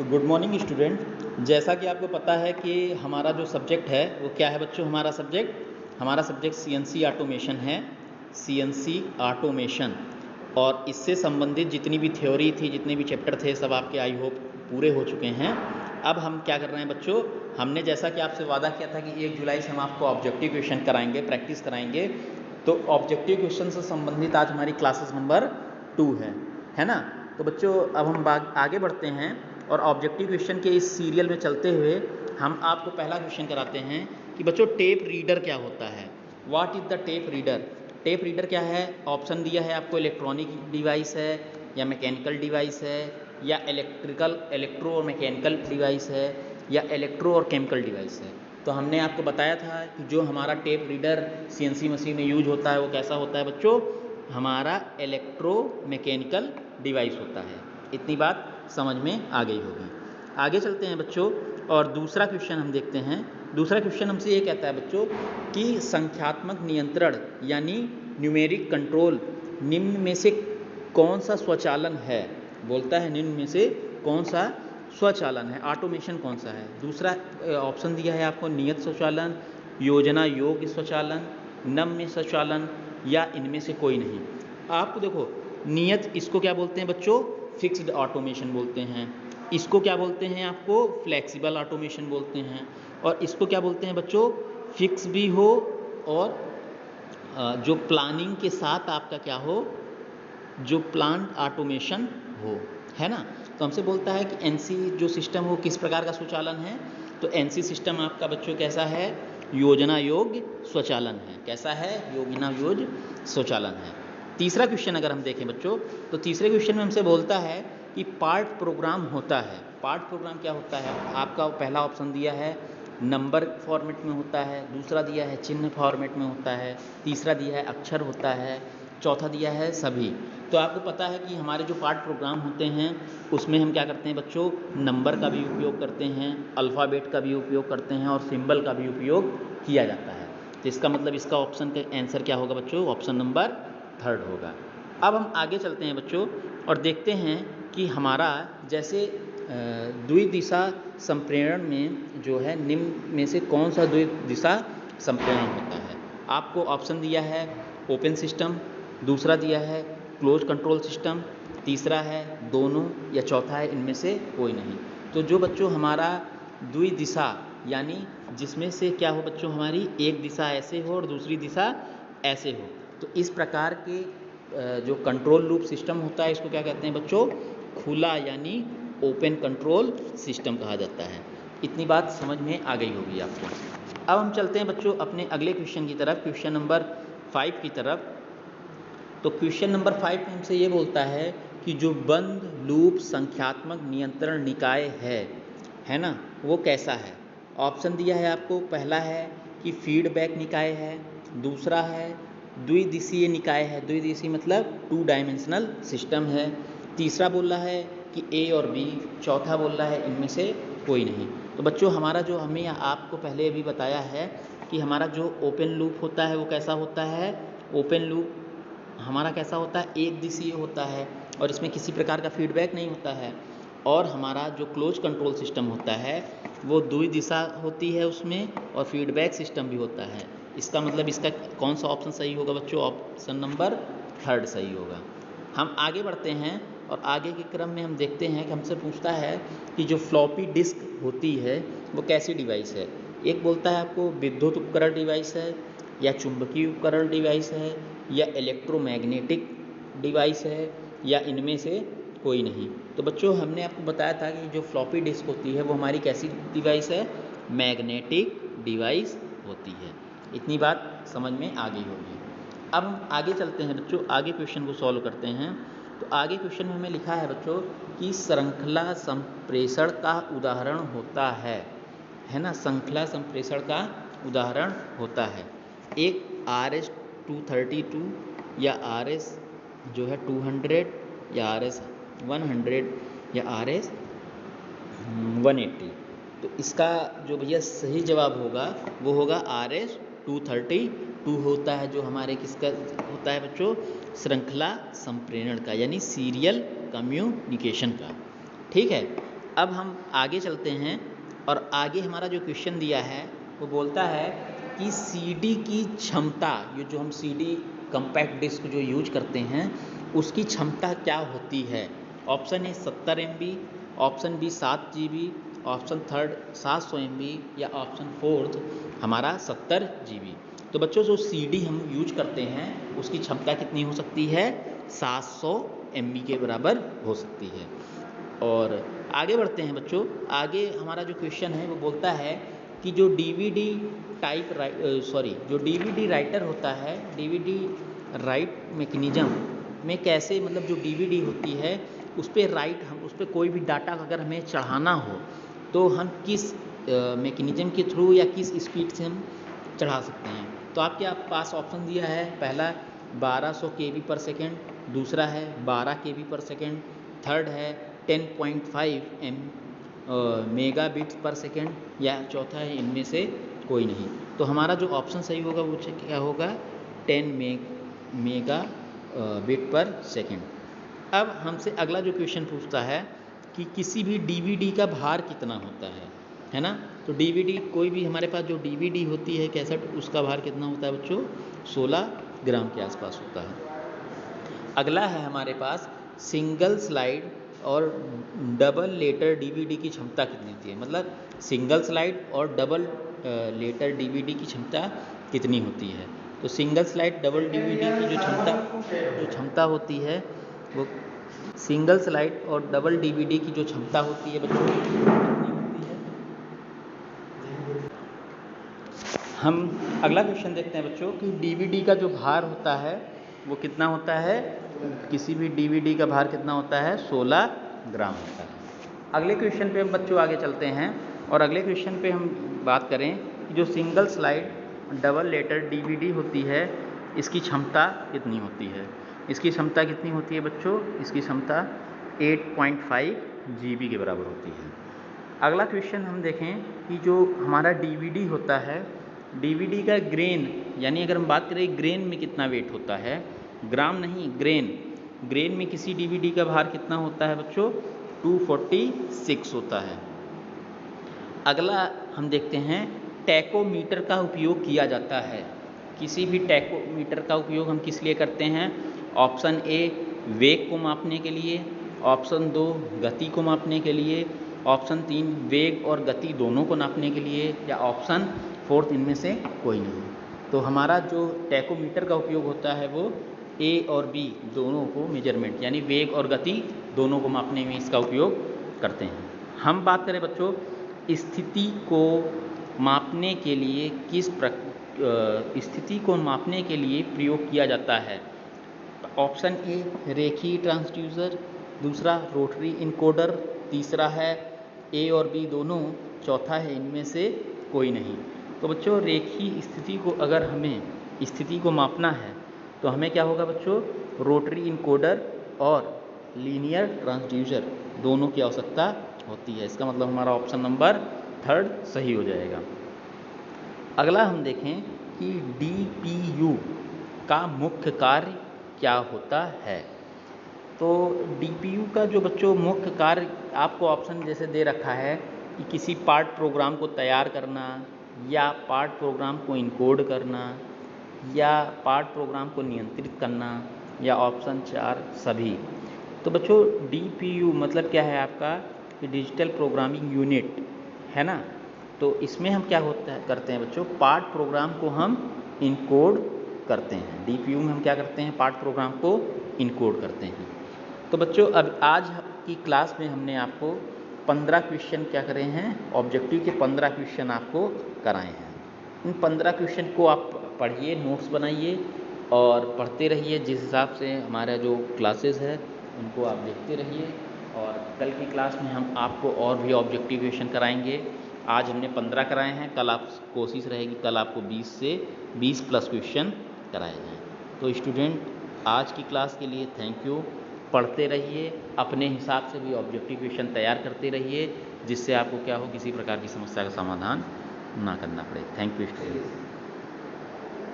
Good morning student. जैसा कि आपको पता है कि हमारा जो सब्जेक्ट है वो क्या है बच्चों। हमारा सब्जेक्ट सीएनसी ऑटोमेशन है। सीएनसी ऑटोमेशन, और इससे संबंधित जितनी भी थ्योरी थी, जितने भी चैप्टर थे, सब आपके आई होप पूरे हो चुके हैं। अब हम क्या कर रहे हैं बच्चों, हमने जैसा कि आपसे वादा किया था कि 1 जुलाई से हम आपको ऑब्जेक्टिव क्वेश्चन कराएंगे, प्रैक्टिस कराएंगे। तो ऑब्जेक्टिव क्वेश्चन से संबंधित आज हमारी क्लासेस नंबर 2 है ना। तो बच्चों अब हम आगे बढ़ते हैं और ऑब्जेक्टिव क्वेश्चन के इस सीरियल में चलते हुए हम आपको पहला क्वेश्चन कराते हैं कि बच्चों टेप रीडर क्या होता है। What is the tape reader. Tape reader क्या है। ऑप्शन दिया है आपको, इलेक्ट्रॉनिक डिवाइस है या मैकेनिकल डिवाइस है या इलेक्ट्रो और मैकेनिकल डिवाइस है या इलेक्ट्रो और केमिकल डिवाइस है। तो हमने आपको बताया था कि जो हमारा टेप रीडर सीएनसी मशीन में यूज होता है वो कैसा होता है बच्चों, हमारा इलेक्ट्रो मैकेनिकल डिवाइस होता है। इतनी बात समझ में आ गई होगी। आगे चलते हैं बच्चों और दूसरा क्वेश्चन हम देखते हैं। दूसरा क्वेश्चन हमसे ये कहता है बच्चों कि संख्यात्मक नियंत्रण यानी न्यूमेरिक कंट्रोल निम्न में से कौन सा स्वचालन है। बोलता है निम्न में से कौन सा स्वचालन है, ऑटोमेशन कौन सा है। दूसरा ऑप्शन दिया है आपको, नियत स्वचालन, योजना योग्य स्वचालन, नम्य स्वचालन या इनमें से कोई नहीं। आपको देखो, नियत इसको क्या बोलते हैं बच्चों, फिक्स्ड ऑटोमेशन बोलते हैं। इसको क्या बोलते हैं आपको, फ्लेक्सिबल ऑटोमेशन बोलते हैं। और इसको क्या बोलते हैं बच्चों, फिक्स भी हो और जो प्लानिंग के साथ आपका क्या हो, जो प्लान ऑटोमेशन हो, है ना। तो हमसे बोलता है कि एनसी जो सिस्टम हो किस प्रकार का स्वचालन है। तो एनसी सिस्टम आपका बच्चों कैसा है, योजना योग्य स्वचालन है। कैसा है, योजना योग्य स्वचालन है। तीसरा क्वेश्चन अगर हम देखें बच्चों, तो तीसरे क्वेश्चन में हमसे बोलता है कि पार्ट प्रोग्राम होता है। पार्ट प्रोग्राम क्या होता है। आपका पहला ऑप्शन दिया है नंबर फॉर्मेट में होता है, दूसरा दिया है चिन्ह फॉर्मेट में होता है, तीसरा दिया है अक्षर होता है, चौथा दिया है सभी। तो आपको पता है कि हमारे जो पार्ट प्रोग्राम होते हैं उसमें हम क्या करते हैं बच्चों, नंबर का भी उपयोग करते हैं, अल्फ़ाबेट का भी उपयोग करते हैं और सिंबल का भी उपयोग किया जाता है। तो इसका मतलब इसका ऑप्शन का आंसर क्या होगा बच्चों, ऑप्शन नंबर 3 होगा। अब हम आगे चलते हैं बच्चों और देखते हैं कि हमारा जैसे द्विदिशा संप्रेरण में जो है निम्न में से कौन सा द्विदिशा संप्रेरण होता है। आपको ऑप्शन दिया है ओपन सिस्टम, दूसरा दिया है क्लोज कंट्रोल सिस्टम, तीसरा है दोनों या चौथा है इनमें से कोई नहीं। तो जो बच्चों हमारा द्विदिशा यानी जिसमें से क्या हो बच्चों, हमारी एक दिशा ऐसे हो और दूसरी दिशा ऐसे हो, तो इस प्रकार के जो कंट्रोल लूप सिस्टम होता है इसको क्या कहते हैं बच्चों, खुला यानी ओपन कंट्रोल सिस्टम कहा जाता है। इतनी बात समझ में आ गई होगी आपको। अब हम चलते हैं बच्चों अपने अगले क्वेश्चन की तरफ, क्वेश्चन नंबर 5 की तरफ। तो क्वेश्चन नंबर 5 में हमसे ये बोलता है कि जो बंद लूप संख्यात्मक नियंत्रण निकाय है ना, वो कैसा है। ऑप्शन दिया है आपको, पहला है कि फीडबैक निकाय है, दूसरा है द्विदिशीय निकाय है, द्विदिशीय मतलब 2 डायमेंशनल सिस्टम है, तीसरा बोल रहा है कि ए और बी, चौथा बोल रहा है इनमें से कोई नहीं। तो बच्चों हमारा जो हमने आपको पहले अभी बताया है कि हमारा जो ओपन लूप होता है वो कैसा होता है, ओपन लूप हमारा कैसा होता है, एक दिशीय होता है और इसमें किसी प्रकार का फीडबैक नहीं होता है। और हमारा जो क्लोज कंट्रोल सिस्टम होता है वो द्विदिशा होती है उसमें और फीडबैक सिस्टम भी होता है। इसका मतलब इसका कौन सा ऑप्शन सही होगा बच्चों, ऑप्शन नंबर 3 सही होगा। हम आगे बढ़ते हैं और आगे के क्रम में हम देखते हैं कि हमसे पूछता है कि जो फ्लॉपी डिस्क होती है वो कैसी डिवाइस है। एक बोलता है आपको विद्युत उपकरण डिवाइस है या चुंबकीय उपकरण डिवाइस है या इलेक्ट्रोमैग्नेटिक डिवाइस है या इनमें से कोई नहीं। तो बच्चों हमने आपको बताया था कि जो फ्लॉपी डिस्क होती है वो हमारी कैसी डिवाइस है, मैग्नेटिक डिवाइस होती है। इतनी बात समझ में आ गई होगी। अब हम आगे चलते हैं बच्चों, आगे क्वेश्चन को सॉल्व करते हैं। तो आगे क्वेश्चन में हमें लिखा है बच्चों कि श्रृंखला संप्रेषण का उदाहरण होता है ना, श्रृंखला संप्रेषण का उदाहरण होता है। एक RS-232 या RS जो है 200 या RS-100 या RS-180। तो इसका जो भैया सही जवाब होगा वो होगा RS-232 होता है, जो हमारे किसका होता है बच्चों, श्रृंखला संप्रेषण का यानी सीरियल कम्युनिकेशन का। ठीक है। अब हम आगे चलते हैं और आगे हमारा जो क्वेश्चन दिया है वो बोलता है कि सीडी की क्षमता, ये जो हम सीडी कम्पैक्ट डिस्क जो यूज करते हैं उसकी क्षमता क्या होती है। Option A 70 MB, option B 7 GB, option third 700 MB या ऑप्शन फोर्थ हमारा 70 GB। तो बच्चों जो सीडी हम यूज करते हैं उसकी क्षमता कितनी हो सकती है, 700 MB के बराबर हो सकती है। और आगे बढ़ते हैं बच्चों, आगे हमारा जो क्वेश्चन है वो बोलता है कि जो डीवीडी जो डीवीडी राइटर होता है, डीवीडी राइट मैकेनिज्म में कैसे, मतलब जो डीवीडी होती है उस पर हम उस पर कोई भी डाटा अगर हमें चढ़ाना हो तो हम किस मैकेनिज्म के थ्रू या किस स्पीड से हम चढ़ा सकते हैं। तो आपके पास ऑप्शन दिया है, पहला 1200 KB पर सेकेंड, दूसरा है 12 KB पर सेकेंड, थर्ड है 10.5 मेगाबिट्स पर सेकेंड या चौथा है इनमें से कोई नहीं। तो हमारा जो ऑप्शन सही होगा वो क्या होगा, 10 मेगाबिट पर सेकेंड। अब हमसे अगला जो क्वेश्चन पूछता है कि किसी भी डीवीडी का भार कितना होता है ना। तो डीवीडी कोई भी हमारे पास जो डीवीडी होती है कैसेट, उसका भार कितना होता है बच्चों, 16 ग्राम के आसपास होता है। अगला है हमारे पास सिंगल स्लाइड और डबल लेटर डीवीडी की क्षमता कितनी होती है, मतलब सिंगल स्लाइड और डबल लेटर डीवीडी की क्षमता कितनी होती है। तो सिंगल स्लाइड डबल डीवीडी की जो क्षमता होती है वो, सिंगल स्लाइड और डबल डीवीडी की जो क्षमता होती है बच्चों कितनी होती है। हम अगला क्वेश्चन देखते हैं बच्चों कि डीवीडी का जो भार होता है वो कितना होता है, किसी भी डीवीडी का भार कितना होता है, 16 ग्राम होता है। अगले क्वेश्चन पे हम बच्चों आगे चलते हैं और अगले क्वेश्चन पे हम बात करें कि जो single slide double letter DVD होती है इसकी क्षमता कितनी होती है। इसकी क्षमता कितनी होती है बच्चों, इसकी क्षमता 8.5 GB के बराबर होती है। अगला क्वेश्चन हम देखें कि जो हमारा डीवीडी होता है, डीवीडी का ग्रेन, यानी अगर हम बात करें ग्रेन में कितना वेट होता है, ग्राम नहीं ग्रेन में किसी डीवीडी का भार कितना होता है बच्चों, 246 होता है। अगला हम देखते हैं टैकोमीटर का उपयोग किया जाता है। किसी भी टैकोमीटर का उपयोग हम किस लिए करते हैं, ऑप्शन ए वेग को मापने के लिए, ऑप्शन 2 गति को मापने के लिए, ऑप्शन 3 वेग और गति दोनों को नापने के लिए, या ऑप्शन 4 इनमें से कोई नहीं। तो हमारा जो टैकोमीटर का उपयोग होता है वो ए और बी दोनों को मेजरमेंट, यानी वेग और गति दोनों को मापने में इसका उपयोग करते हैं। हम बात करें बच्चों स्थिति को मापने के लिए स्थिति को मापने के लिए प्रयोग किया जाता है। ऑप्शन ए रेखीय ट्रांसड्यूसर, दूसरा रोटरी इनकोडर, तीसरा है ए और बी दोनों, चौथा है इनमें से कोई नहीं। तो बच्चों रेखीय स्थिति को अगर हमें स्थिति को मापना है तो हमें क्या होगा बच्चों, रोटरी इनकोडर और लीनियर ट्रांसड्यूसर दोनों की आवश्यकता होती है। इसका मतलब हमारा ऑप्शन नंबर 3 सही हो जाएगा। अगला हम देखें कि डीपीयू का मुख्य कार्य क्या होता है। तो डीपीयू का जो बच्चों मुख्य कार्य आपको ऑप्शन जैसे दे रखा है कि किसी पार्ट प्रोग्राम को तैयार करना, या पार्ट प्रोग्राम को इनकोड करना, या पार्ट प्रोग्राम को नियंत्रित करना, या ऑप्शन 4 सभी। तो बच्चों डीपीयू मतलब क्या है आपका, डिजिटल प्रोग्रामिंग यूनिट है ना। तो इसमें हम क्या करते हैं बच्चों, पार्ट प्रोग्राम को हम इनकोड करते हैं। डीपीयू में हम क्या करते हैं, पार्ट प्रोग्राम को इनकोड करते हैं। तो बच्चों अब आज की क्लास में हमने आपको 15 क्वेश्चन क्या करे हैं, ऑब्जेक्टिव के 15 क्वेश्चन आपको कराए हैं। इन 15 क्वेश्चन को आप पढ़िए, नोट्स बनाइए और पढ़ते रहिए। जिस हिसाब से हमारा जो क्लासेस है उनको आप देखते रहिए, और कल की क्लास में हम आपको और भी ऑब्जेक्टिव क्वेश्चन कराएंगे। आज हमने 15 कराए हैं, कल आप कोशिश रहेगी कल आपको 20 से 20+ क्वेश्चन कराए जाएँ। तो स्टूडेंट आज की क्लास के लिए थैंक यू। पढ़ते रहिए, अपने हिसाब से भी ऑब्जेक्टिव क्वेश्चन तैयार करते रहिए, जिससे आपको क्या हो, किसी प्रकार की समस्या का समाधान ना करना पड़े। Thank you student.